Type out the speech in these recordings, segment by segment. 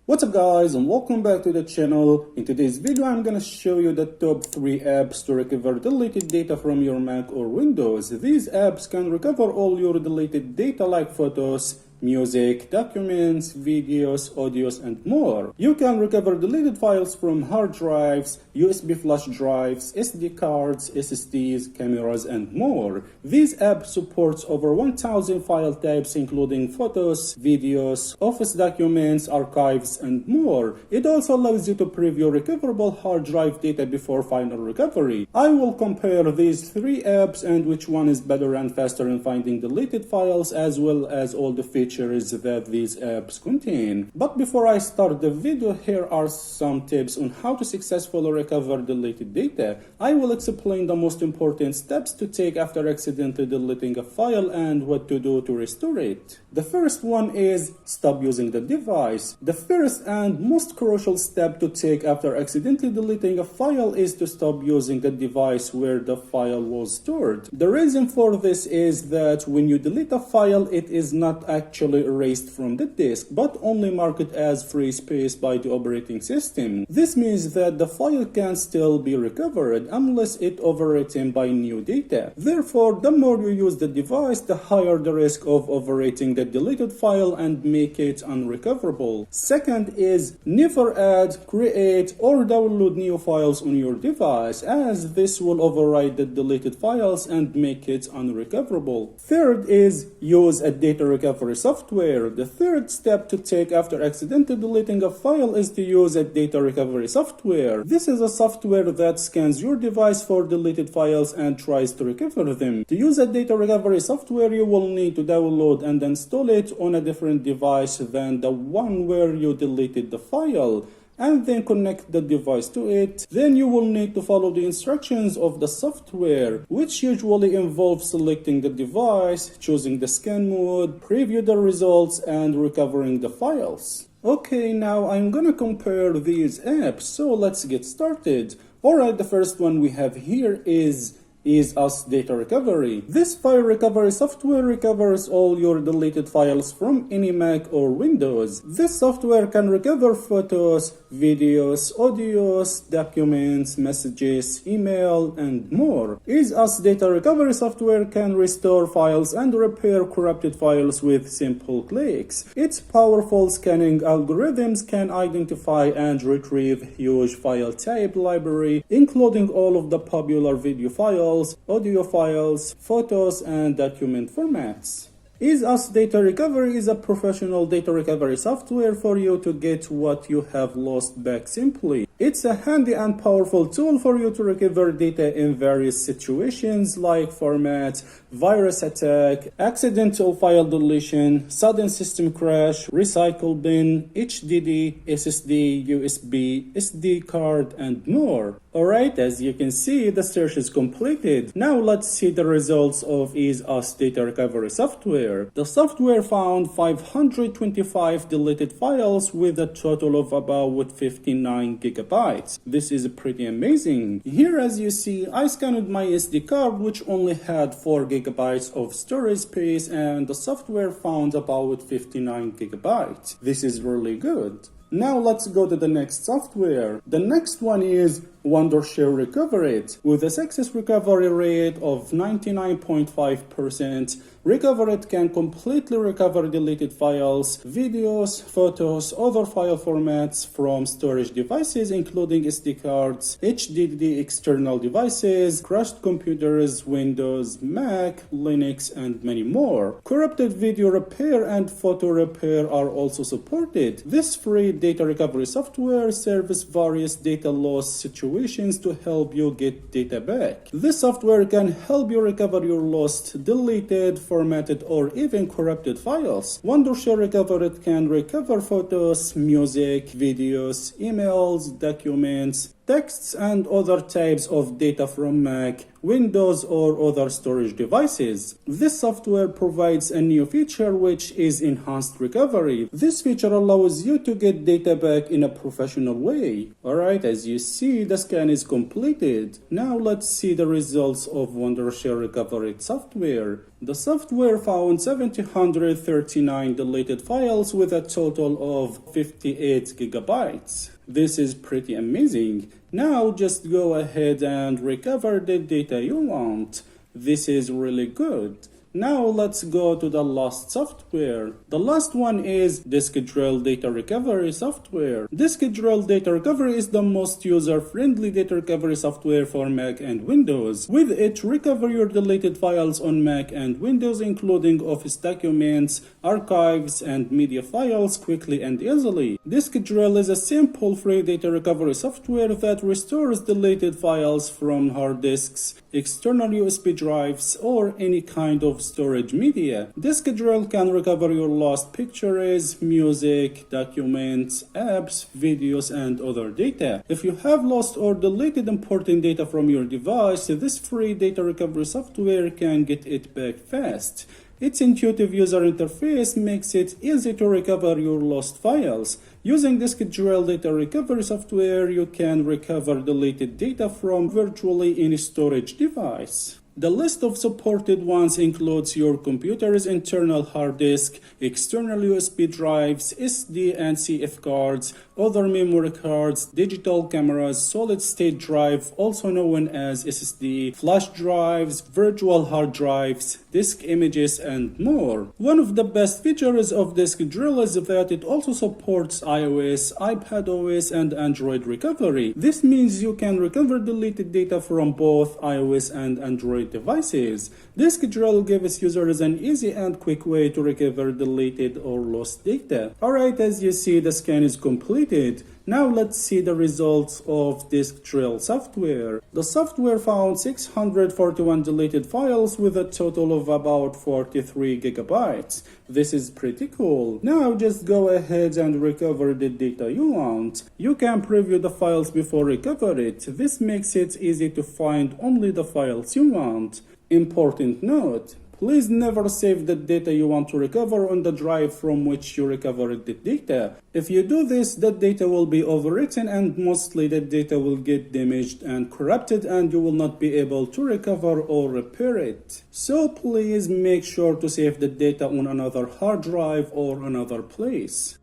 What's up guys, and welcome back to the channel. In today's video I'm gonna show you the top 3 apps to recover deleted data from your Mac or Windows. These apps can recover all your deleted data like photos, music, documents, videos, audios, and more. You can recover deleted files from hard drives, USB flash drives, SD cards, SSDs, cameras, and more. These apps supports over 1000 file types including photos, videos, office documents, archives, and more. It also allows you to preview recoverable hard drive data before final recovery. I will compare these 3 apps and which one is better and faster in finding deleted files, as well as all the features that these apps contain. But before I start the video, here are some tips on how to successfully recover deleted data. I will explain the most important steps to take after accidentally deleting a file and what to do to restore it. The first one is stop using the device. The first and most crucial step to take after accidentally deleting a file is to stop using the device where the file was stored. The reason for this is that when you delete a file, it is not actually erased from the disk, but only marked as free space by the operating system. This means that the file can still be recovered unless it overwritten by new data. Therefore, the more you use the device, the higher the risk of overwriting the deleted file and make it unrecoverable. Second is never add, create, or download new files on your device, as this will overwrite the deleted files and make it unrecoverable. Third is use a data recovery software. The third step to take after accidentally deleting a file is to use a data recovery software. This is a software that scans your device for deleted files and tries to recover them. To use a data recovery software, you will need to download and install it on a different device than the one where you deleted the file, and then connect the device to it. Then you will need to follow the instructions of the software, which usually involves selecting the device, choosing the scan mode, preview the results, and recovering the files. Okay, now I'm gonna compare these apps, so let's get started. Alright, the first one we have here is EaseUS Data Recovery. This file recovery software recovers all your deleted files from any Mac or Windows. This software can recover photos, videos, audios, documents, messages, email, and more. EaseUS Data Recovery software can restore files and repair corrupted files with simple clicks. Its powerful scanning algorithms can identify and retrieve huge file type library, including all of the popular video files, audio files, photos, and document formats. EaseUS Data Recovery is a professional data recovery software for you to get what you have lost back simply. It's a handy and powerful tool for you to recover data in various situations like format, virus attack, accidental file deletion, sudden system crash, recycle bin, HDD, SSD, USB, SD card, and more. Alright, as you can see, the search is completed. Now let's see the results of EaseUS Data Recovery software. The software found 525 deleted files with a total of about 59 gigabytes. This is pretty amazing. Here, as you see, I scanned my SD card, which only had 4 gigabytes of storage space, and the software found about 59 gigabytes. This is really good. Now let's go to the next software. The next one is Wondershare Recoverit. With a success recovery rate of 99.5%, Recoverit can completely recover deleted files, videos, photos, other file formats from storage devices including SD cards, HDD external devices, crashed computers, Windows, Mac, Linux, and many more. Corrupted video repair and photo repair are also supported. This free data recovery software serves various data loss situations to help you get data back. This software can help you recover your lost, deleted, formatted, or even corrupted files. Wondershare Recoverit can recover photos, music, videos, emails, documents, texts and other types of data from Mac, Windows, or other storage devices. This software provides a new feature which is enhanced recovery. This feature allows you to get data back in a professional way. Alright, as you see, the scan is completed. Now let's see the results of Wondershare Recoverit software. The software found 739 deleted files with a total of 58 gigabytes. This is pretty amazing. Now just go ahead and recover the data you want. This is really good. Now let's go to the last software. The last one is DiskDrill data recovery software. DiskDrill data recovery is the most user-friendly data recovery software for Mac and Windows. With it, recover your deleted files on Mac and Windows, including Office documents, archives, and media files quickly and easily. DiskDrill is a simple free data recovery software that restores deleted files from hard disks, external USB drives, or any kind of storage media. DiskDrill can recover your lost pictures, music, documents, apps, videos, and other data. If you have lost or deleted important data from your device, this free data recovery software can get it back fast. Its intuitive user interface makes it easy to recover your lost files. Using DiskDrill data recovery software, you can recover deleted data from virtually any storage device. The list of supported ones includes your computer's internal hard disk, external USB drives, SD and CF cards, other memory cards, digital cameras, solid-state drive, also known as SSD, flash drives, virtual hard drives, disk images, and more. One of the best features of DiskDrill is that it also supports iOS, iPadOS, and Android recovery. This means you can recover deleted data from both iOS and Android devices. DiskDrill gives users an easy and quick way to recover deleted or lost data. Alright, as you see, the scan is completed. Now let's see the results of DiskDrill software. The software found 641 deleted files with a total of about 43 gigabytes. This is pretty cool. Now just go ahead and recover the data you want. You can preview the files before recover it. This makes it easy to find only the files you want. Important note: please never save the data you want to recover on the drive from which you recovered the data. If you do this, the data will be overwritten and mostly the data will get damaged and corrupted and you will not be able to recover or repair it. So please make sure to save the data on another hard drive or another place.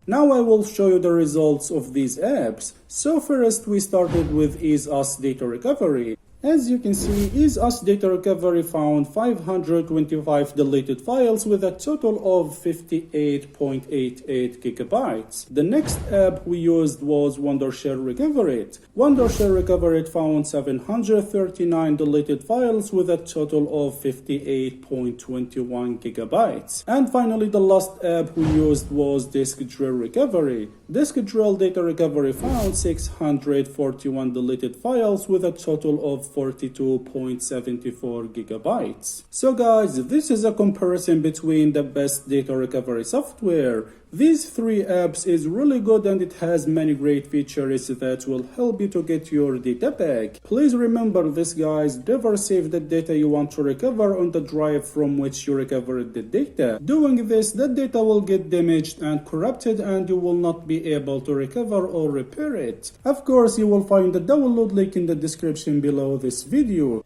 Now I will show you the results of these apps. So first we started with EaseUS Data Recovery. As you can see, EaseUS Data Recovery found 525 deleted files with a total of 58.88 gigabytes. The next app we used was Wondershare Recoverit. Wondershare Recoverit found 739 deleted files with a total of 58.21 gigabytes. And finally, the last app we used was DiskDrill Recovery. DiskDrill Data Recovery found 641 deleted files with a total of 42.74 gigabytes. So guys, this is a comparison between the best data recovery software. These three apps is really good and it has many great features that will help you to get your data back. Please remember this guys, never save the data you want to recover on the drive from which you recovered the data. Doing this, the data will get damaged and corrupted and you will not be able to recover or repair it. Of course, you will find the download link in the description below this video.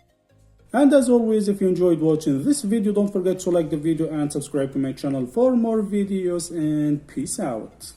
And as always, if you enjoyed watching this video, don't forget to like the video and subscribe to my channel for more videos, and peace out.